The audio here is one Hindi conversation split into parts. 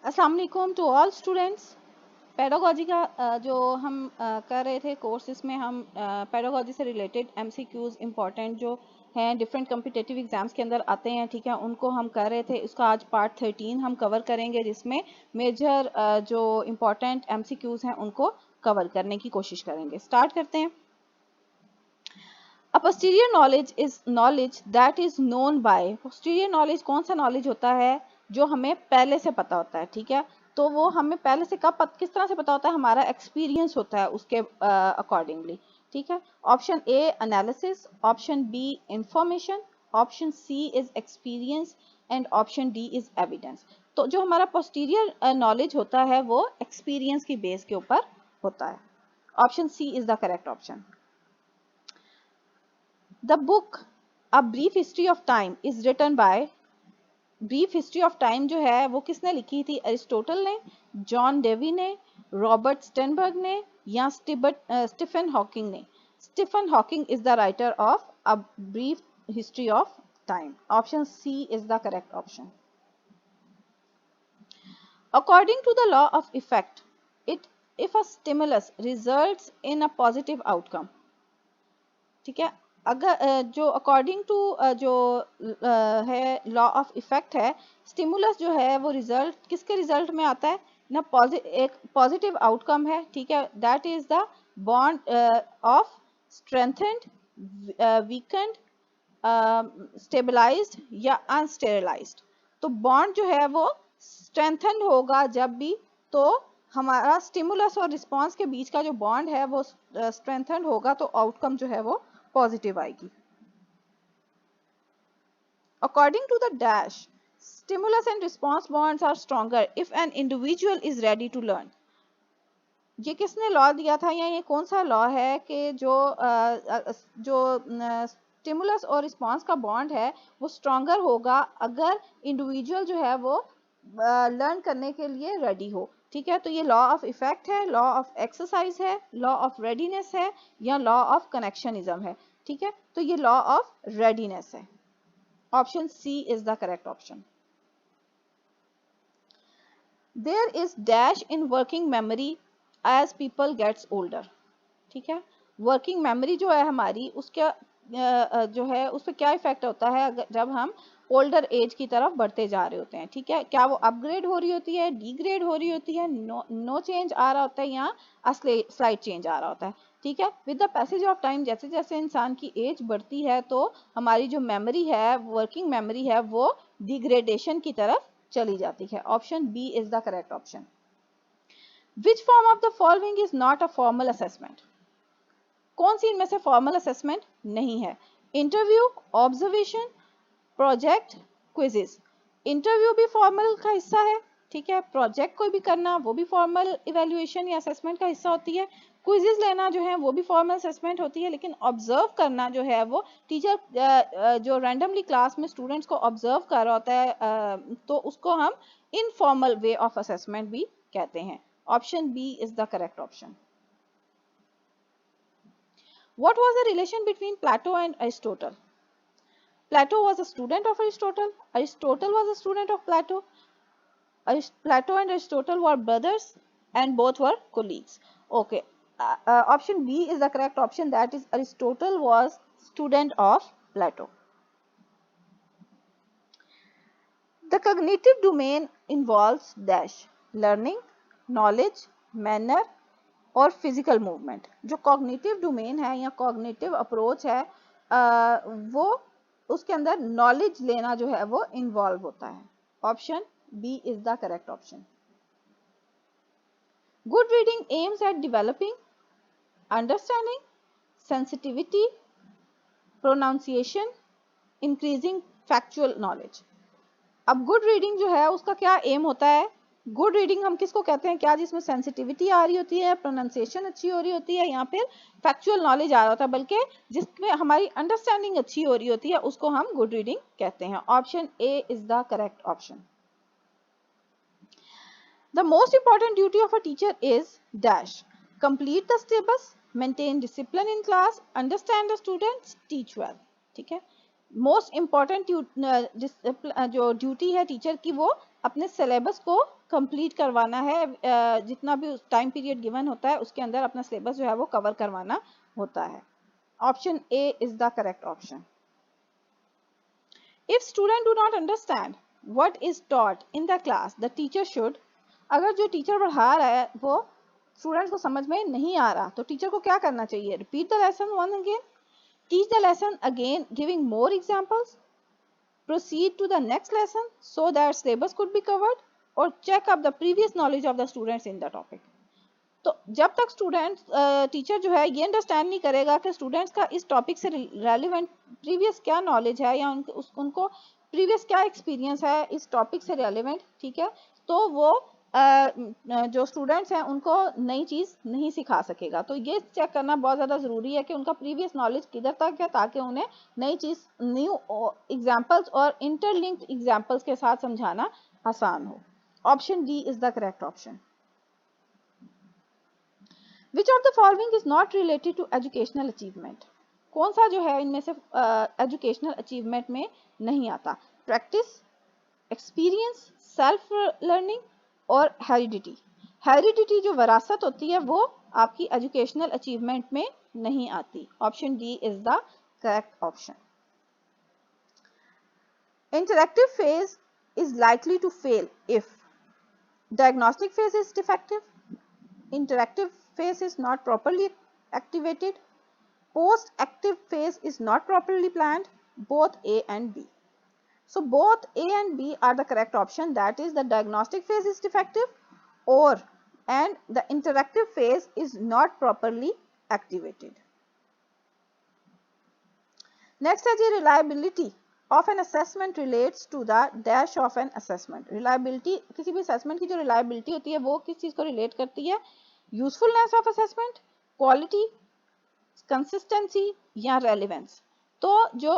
अस्सलाम वालेकुम टू ऑल स्टूडेंट्स। पेडागोजी का जो हम कर रहे थे कोर्स, इसमें हम पेडागोजी से रिलेटेड एमसीक्यूज इंपॉर्टेंट जो हैं डिफरेंट कम्पिटिटिव एग्जाम्स के अंदर आते हैं, ठीक है, उनको हम कर रहे थे। इसका आज पार्ट 13 हम कवर करेंगे, जिसमें मेजर जो इम्पॉर्टेंट एमसीक्यूज हैं उनको कवर करने की कोशिश करेंगे। स्टार्ट करते हैं। A posterior knowledge is knowledge that is known by। posterior knowledge कौन सा knowledge होता है? जो हमें पहले से पता होता है, ठीक है। तो वो हमें पहले से किस तरह से पता होता है? हमारा एक्सपीरियंस होता है उसके अकॉर्डिंगली, ठीक है। Option A analysis, option B information, option C is experience and option D is evidence. तो जो हमारा पोस्टीरियर नॉलेज होता है वो एक्सपीरियंस की बेस के ऊपर होता है। Option C is the correct option. The book A Brief History of Time is written by। Brief history of time जो है वो किसने लिखी थी? अरिस्टोटल ने, जॉन डेवी ने, रॉबर्ट स्टेनबर्ग ने या स्टीफन हॉकिंग ने? Stephen Hawking is the writer of a brief history of time. Option C is the correct option. According to the law of effect, if a stimulus results in a positive outcome, ठीक है, अगर जो अकॉर्डिंग टू जो है लॉ ऑफ इफेक्ट है, स्टिमुलस जो है वो रिजल्ट किसके रिजल्ट में आता है ना? एक पॉजिटिव आउटकम है, ठीक है। That is the bond of strengthened, weakened, stabilised या अनस्टेरलाइज्ड। तो बॉन्ड जो है वो स्ट्रेंथेंड होगा जब भी तो हमारा स्टिमुलस और रिस्पांस के बीच का जो बॉन्ड है वो स्ट्रेंथेंड होगा, तो आउटकम जो है वो पॉजिटिव आएगी। According to the dash, stimulus and response bonds are stronger if an individual is ready to learn। ये किसने लॉ दिया था या ये कौन सा लॉ है कि जो स्टिमुलस और रिस्पांस का बॉन्ड है वो स्ट्रॉन्गर होगा अगर इंडिविजुअल जो है वो लर्न करने के लिए रेडी हो, ठीक है। तो ये लॉ ऑफ इफेक्ट है, लॉ ऑफ एक्सरसाइज है, लॉ ऑफ रेडीनेस है या लॉ ऑफ कनेक्शनिज्म है, ठीक है। तो ये लॉ ऑफ रेडीनेस है। Option C is the correct option. There is dash in working memory as people gets older, ठीक है। वर्किंग मेमोरी जो है हमारी, उसका जो है उस पर क्या इफेक्ट होता है जब हम ओल्डर एज की तरफ बढ़ते जा रहे होते हैं, ठीक है। क्या वो अपग्रेड हो रही होती है, डिग्रेड हो रही होती है, नो चेंज आ रहा होता है या स्लाइट चेंज आ रहा होता है, ठीक है। With the passage of time, जैसे जैसे इंसान की एज बढ़ती है तो हमारी जो मेमोरी है, वर्किंग मेमोरी है, वो डिग्रेडेशन की तरफ चली जाती है। Option B is the correct option. Which form of the following is not a formal assessment? कौन सी इनमें से फॉर्मल असेसमेंट नहीं है? Interview, observation, project, quizzes. Interview भी फॉर्मल का हिस्सा है, ठीक है। प्रोजेक्ट कोई भी करना वो भी फॉर्मल इवेल्युएशन या असेसमेंट का हिस्सा होती है। क्विजेस लेना जो है वो भी फॉर्मल असेसमेंट होती है। लेकिन ऑब्जर्व करना जो है वो टीचर जो रैंडमली क्लास में स्टूडेंट्स को ऑब्जर्व कर रहा होता है, तो उसको हम इनफॉर्मल वे ऑफ असेसमेंट भी कहते हैं। Option B is the correct option. What was the relation between Plato and Aristotle? Plato was a student of Aristotle. Aristotle was a student of Plato. Plato and Aristotle were brothers and both were colleagues. Okay. Option B is the correct option. That is, Aristotle was student of Plato. The cognitive domain involves dash learning, knowledge, manner और फिजिकल मूवमेंट। जो कॉग्निटिव डोमेन है या कॉग्निटिव अप्रोच है, वो उसके अंदर नॉलेज लेना जो है वो इन्वॉल्व होता है। Option B is the correct option. Good reading aims at developing understanding, sensitivity, pronunciation, increasing factual knowledge. अब गुड रीडिंग जो है उसका क्या एम होता है? गुड रीडिंग हम किसको कहते हैं? क्या जिसमें सेंसिटिविटी आ रही होती है, प्रोनाउंसिएशन अच्छी हो रही होती है या फिर फैक्चुअल नॉलेज आ रहा होता है, बल्कि जिसमें हमारी अंडरस्टैंडिंग अच्छी हो रही होती है उसको हम गुड रीडिंग कहते हैं। Option A is the correct option. The most important duty of a teacher is dash complete the syllabus, maintain discipline in class, understand the students, teach well, ठीक है। मोस्ट इम्पॉर्टेंट जो ड्यूटी है टीचर की वो अपने सिलेबस को कंप्लीट करवाना है, जितना भी टाइम पीरियड गिवन होता है उसके अंदर अपना सिलेबस जो है वो कवर करवाना होता है। Option A is the correct option. If student do not understand what is taught in the class, the teacher should, अगर जो टीचर पढ़ा रहा है वो स्टूडेंट्स को समझ में नहीं आ रहा तो टीचर को क्या करना चाहिए? Repeat the lesson one again, teach the lesson again giving more examples, proceed to the next lesson so that syllabus could be covered, or check up the previous knowledge of the students in the topic. तो जब तक स्टूडेंट्स टीचर जो है ये अंडरस्टैंड नहीं करेगा कि स्टूडेंट्स का इस टॉपिक से रेलिवेंट प्रीवियस क्या नॉलेज है या उनको प्रीवियस क्या एक्सपीरियंस है इस टॉपिक से रेलिवेंट, ठीक है, तो वो जो स्टूडेंट्स हैं उनको नई चीज़ नहीं सिखा सकेगा। तो ये चेक करना बहुत ज़्यादा ज़रूरी है कि उनका प्रीवियस नॉलेज किधर तक है ताकि उन्हें नई चीज़ न्यू एग्जाम्पल्स और इंटरलिंक्ड एग्जाम्पल्स के साथ समझाना आसान हो। Option D is the correct option. Which of the following is not related to educational achievement? कौन सा जो है इनमें से एजुकेशनल अचीवमेंट में नहीं आता? प्रैक्टिस, एक्सपीरियंस, सेल्फ लर्निंग और हेरिडिटी। हेरिडिटी जो विरासत होती है वो आपकी एजुकेशनल अचीवमेंट में नहीं आती। Option D is the correct option. Interactive phase is likely to fail if diagnostic phase is defective, interactive phase is not properly activated, post active phase is not properly planned, both A and B. So both A and B are the correct option, that is the diagnostic phase is defective or and the interactive phase is not properly activated. Next है जी reliability of an assessment relates to the dash of an assessment. Reliability, किसी भी assessment की जो reliability होती है वो किस चीज़ को relate करती है? Usefulness of assessment, quality, consistency या relevance. तो जो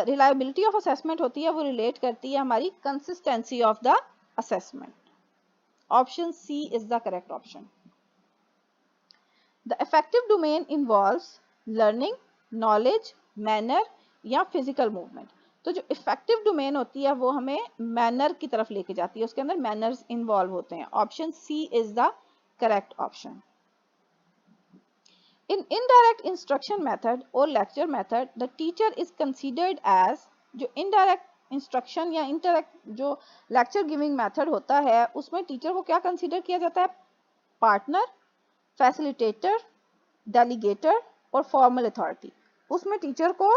reliability of assessment होती है वो relate करती है हमारी consistency of the assessment. Option C is the correct option. The affective domain involves learning, knowledge, manner या फिजिकल मूवमेंट। तो जो इफेक्टिव डोमेन होती है वो हमें मैनर की तरफ लेके जाती है, उसके अंदर मैनर्स इन्वॉल्व होते हैं। Option C is the correct option. In indirect instruction method और lecture method the teacher is considered as, जो इनडायरेक्ट इंस्ट्रक्शन या इंटरेक्ट जो लेक्चर गिविंग मेथड होता है उसमें टीचर को क्या कंसीडर किया जाता है? पार्टनर, फैसिलिटेटर, डेलीगेटर और फॉर्मल अथॉरिटी। उसमें टीचर को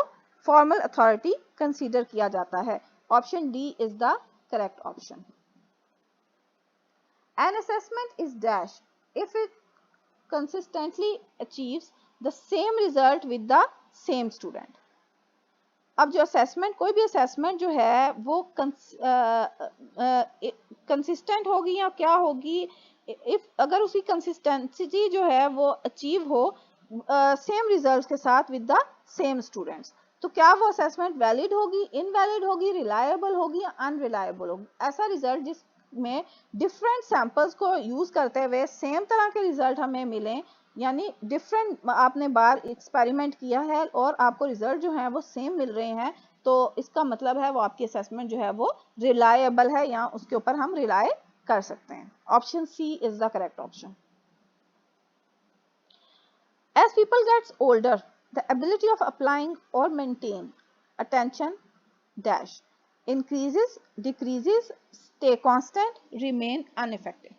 फॉर्मल अथॉरिटी कंसीडर किया जाता है। Option D is the correct option. An assessment is dash if it consistently achieves the same result with the same student. अब जो असेसमेंट, कोई भी असेसमेंट जो है वो कंसिस्टेंट होगी या क्या होगी, इफ अगर उसकी कंसिस्टेंसी जो है वो अचीव हो सेम रिजल्ट्स के साथ विद द सेम स्टूडेंट्स, तो क्या वो असेसमेंट वैलिड होगी, इनवैलिड होगी, रिलायबल होगी या अनरिलायबल होगी? ऐसा रिजल्ट जिसमें डिफरेंट सैंपल्स को यूज करते हुए सेम तरह के रिजल्ट हमें मिलें, यानी डिफरेंट आपने बार एक्सपेरिमेंट किया है और आपको रिजल्ट जो है वो सेम मिल रहे हैं, तो इसका मतलब है वो आपकी असेसमेंट जो है वो रिलायबल है या उसके ऊपर हम रिलाय कर सकते हैं। Option C is the correct option. As people gets older, the ability of applying or maintain attention dash increases, decreases, stay constant, remain ineffective.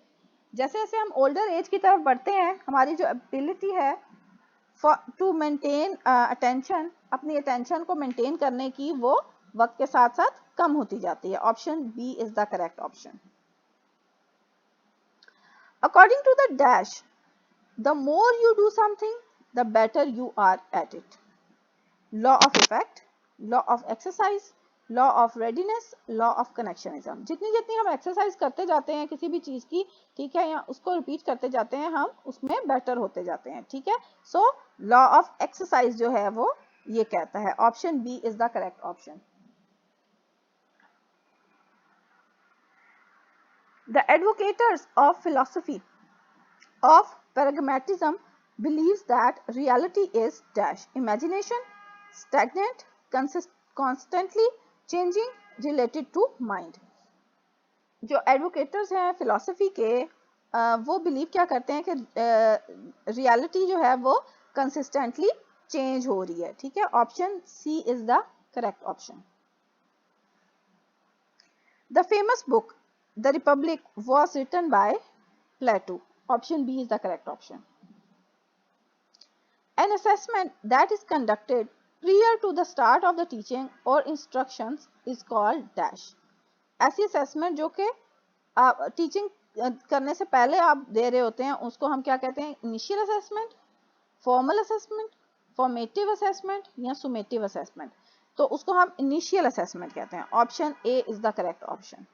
जैसे जैसे हम ओल्डर एज की तरफ बढ़ते हैं हमारी जो एबिलिटी है टू मेंटेन अटेंशन, अपनी अटेंशन को मेंटेन करने की, वो वक्त के साथ साथ कम होती जाती है। Option B is the correct option. According to the dash the more you do something the better you are at it. Law of effect, law of exercise, law of readiness, law of connectionism. जितनी जितनी हम एक्सरसाइज करते जाते हैं किसी भी चीज की, ठीक है, या उसको रिपीट करते जाते हैं हम उसमें बेटर होते जाते हैं, ठीक है। सो लॉ ऑफ एक्सरसाइज जो है वो ये कहता है। Option B is the correct option. The advocates of philosophy of pragmatism believes that reality is dash imagination, stagnant, constantly changing related to mind. जो एडवोकेटर्स हैं फिलॉसफी के वो बिलीव क्या करते हैं कि रियलिटी जो है वो कंसिस्टेंटली चेंज हो रही है, ठीक है। Option C is the correct option. The famous book the Republic was written by Plato. Option B is the correct option. An assessment that is conducted prior to the start of the teaching or instructions is called dash. ऐसी असेसमेंट जो कि टीचिंग करने से पहले आप दे रहे होते हैं उसको हम क्या कहते हैं? Initial assessment, formal assessment, formative assessment या सुमेटिव असेसमेंट। तो उसको हम इनिशियल असेसमेंट कहते हैं। Option A is the correct option.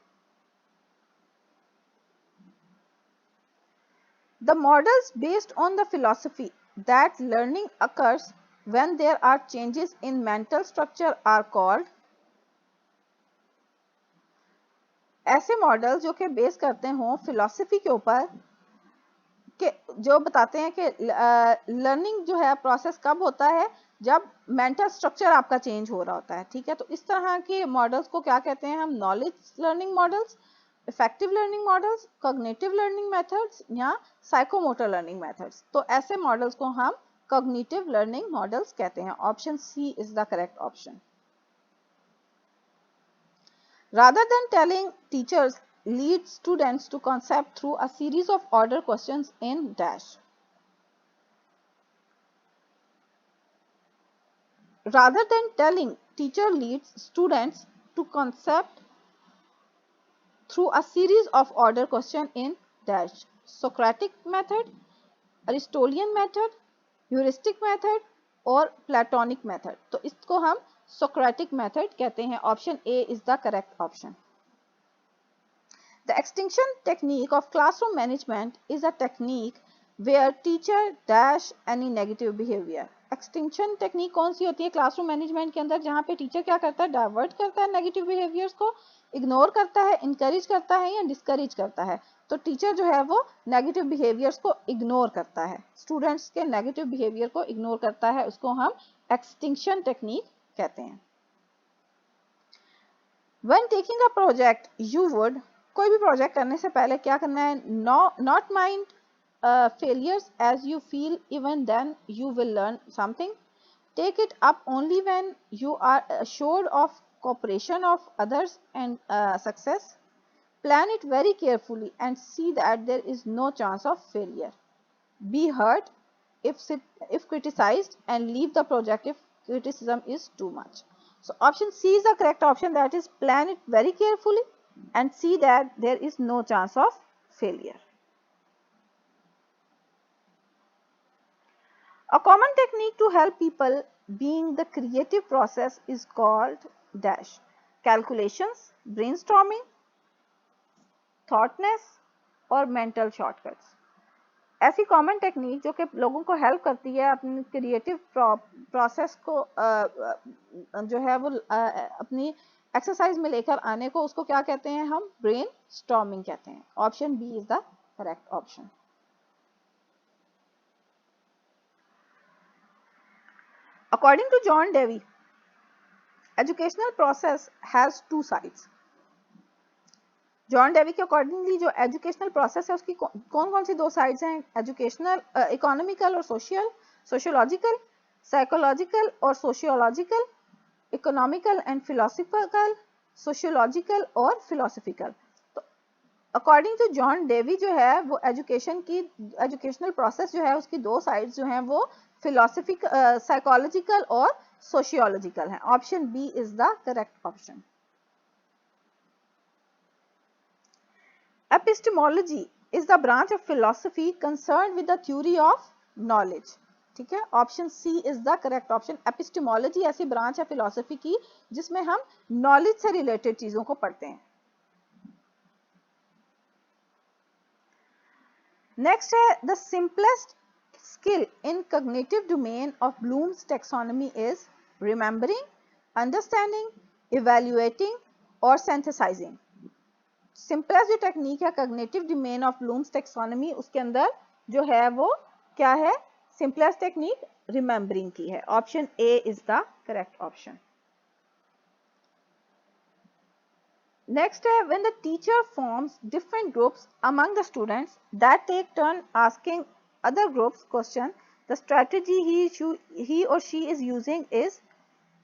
The models based on the philosophy that learning occurs when there are changes in mental structure are called. ऐसे मॉडल जो कि बेस करते हो फिलॉसफी के ऊपर कि जो बताते हैं कि लर्निंग जो है प्रोसेस कब होता है? जब मेंटल स्ट्रक्चर आपका चेंज हो रहा होता है, ठीक है। तो इस तरह के मॉडल्स को क्या कहते हैं हम? Knowledge learning models, effective learning models, cognitive learning methods या साइकोमोटर लर्निंग मेथड्स। तो ऐसे मॉडल्स को हम कॉग्निटिव लर्निंग मॉडल्स कहते हैं। Option C is the correct option. Rather than telling, teachers lead students to concept through a series of order questions in dash. Rather than telling, teacher leads students to concept through a series of order question in dash. Socratic method, Aristotelian method, heuristic method और Platonic method। तो इसको हम Socratic method कहते हैं। Option A is the correct option. The extinction technique of classroom management is a technique where teacher dash any negative behavior. Extinction technique कौन सी होती है क्लासरूम मैनेजमेंट के अंदर? जहाँ पे टीचर क्या करता है? डाइवर्ट करता है नेगेटिव बिहेवियर्स को, इग्नोर करता है, इंकरेज करता है या डिस्करेज करता है। तो टीचर जो है वो नेगेटिव बिहेवियर्स को इग्नोर करता है, स्टूडेंट्स के नेगेटिव बिहेवियर को इग्नोर करता है, उसको हम एक्सटिंक्शन टेक्निक कहते हैं। When taking a project, you would, कोई भी प्रोजेक्ट करने से पहले क्या करना है? Not mind failures as you feel even then you will learn something. Take it up only when you are assured of cooperation of others and success. Plan it very carefully and see that there is no chance of failure. Be hurt if criticized and leave the project if criticism is too much. So option C is the correct option, that is plan it very carefully and see that there is no chance of failure. A common technique to help people being the creative process is called dash. Calculations, brainstorming, thoughtness और mental shortcuts. ऐसी कॉमन टेक्निक जो कि लोगों को हेल्प करती है अपनी क्रिएटिव प्रोसेस को जो है वो अपनी एक्सरसाइज में लेकर आने को, उसको क्या कहते हैं हम? ब्रेन स्टॉर्मिंग कहते हैं। Option B is the correct option. According to John Dewey, educational process has two sides. John Dewey के अकॉर्डिंगली जो एजुकेशनल प्रोसेस है उसकी कौन कौन सी दो साइड्स हैं? एजुकेशनल, इकोनॉमिकल और सोशल, सोशियोलॉजिकल, साइकोलॉजिकल और sociological, economical and philosophical, sociological और फिलोसफिकल। तो अकॉर्डिंग टू जॉन डेवी जो है वो एजुकेशन की एजुकेशनल प्रोसेस जो है उसकी दो साइड्स जो हैं वो फिलोसफिक, साइकोलॉजिकल और सोशियोलॉजिकल हैं। Option B is the correct option. Epistemology is the branch of philosophy concerned with the theory of knowledge. ठीक है, option C is the correct option. Epistemology ऐसी ब्रांच है फिलोसफी की जिसमें हम नॉलेज से रिलेटेड चीजों को पढ़ते हैं। नेक्स्ट है the simplest skill in cognitive domain of Bloom's taxonomy is remembering, understanding, evaluating और सिंथेसाइजिंग। सिंपलेस्ट जो टेक्निक है cognitive domain of Bloom's taxonomy, उसके अंदर जो है वो क्या है? सिंपलेस्ट टेक्निक रिमेंबरिंग की है। Option A is the correct option. Next है when the teacher forms different groups among the students that take turn asking other groups question, the strategy he or she is using is,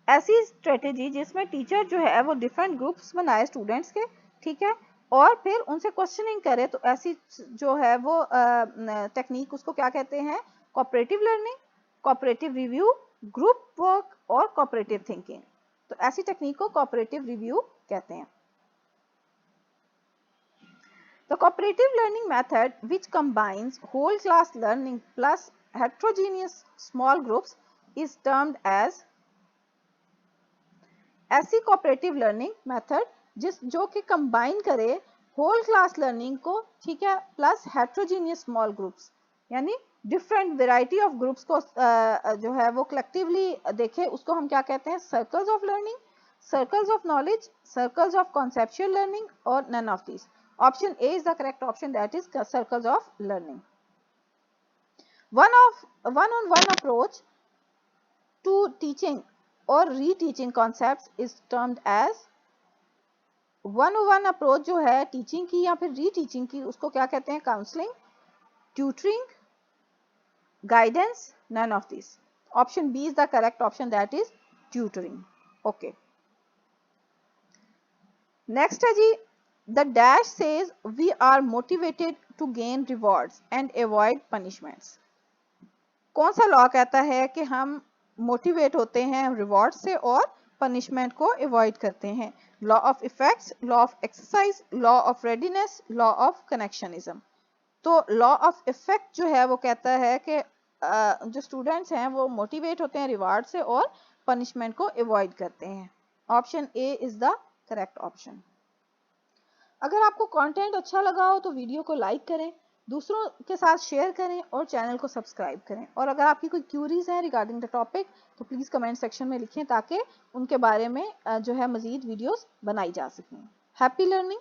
ऐसी स्ट्रेटेजी जिसमें टीचर जो है वो डिफरेंट ग्रुप्स बनाए स्टूडेंट्स के, ठीक है, और फिर उनसे क्वेश्चनिंग करे, तो ऐसी जो है वो टेक्निक उसको क्या कहते हैं, cooperative learning, cooperative review, group work और कोऑपरेटिव थिंकिंग। तो ऐसी टेक्निक को कोऑपरेटिव रिव्यू कहते हैं। The cooperative learning method, which combines whole class learning plus heterogeneous small groups, is termed as, ऐसी cooperative learning method जो कि combine करे whole class learning को, ठीक है, plus heterogeneous small groups, यानी different variety of groups को जो है वो collectively देखे, उसको हम क्या कहते हैं, circles of learning, circles of knowledge, circles of conceptual learning, or none of these. Option A is the correct option, that is circles of learning. One-on-one approach to teaching or reteaching concepts is termed as, one-on-one approach जो है टीचिंग की या फिर रीटीचिंग की, उसको क्या कहते हैं, counselling, tutoring, guidance, none of these. Option B is the correct option, that is tutoring. Okay. Next है जी, the dash says we are motivated to gain rewards and avoid punishments. कौन सा लॉ कहता है कि हम मोटिवेट होते हैं रिवॉर्ड से और पनिशमेंट को अवॉइड करते हैं? Law of effects, law of exercise, law of readiness, law of connectionism. तो लॉ ऑफ इफेक्ट जो है वो कहता है कि जो स्टूडेंट्स हैं वो मोटिवेट होते हैं रिवार्ड से और पनिशमेंट को अवॉइड करते हैं। Option A is the correct option. अगर आपको कंटेंट अच्छा लगा हो तो वीडियो को लाइक करें, दूसरों के साथ शेयर करें और चैनल को सब्सक्राइब करें। और अगर आपकी कोई क्यूरीज है रिगार्डिंग द टॉपिक तो प्लीज़ कमेंट सेक्शन में लिखें ताकि उनके बारे में जो है मज़ीद वीडियोस बनाई जा सकें। Happy learning.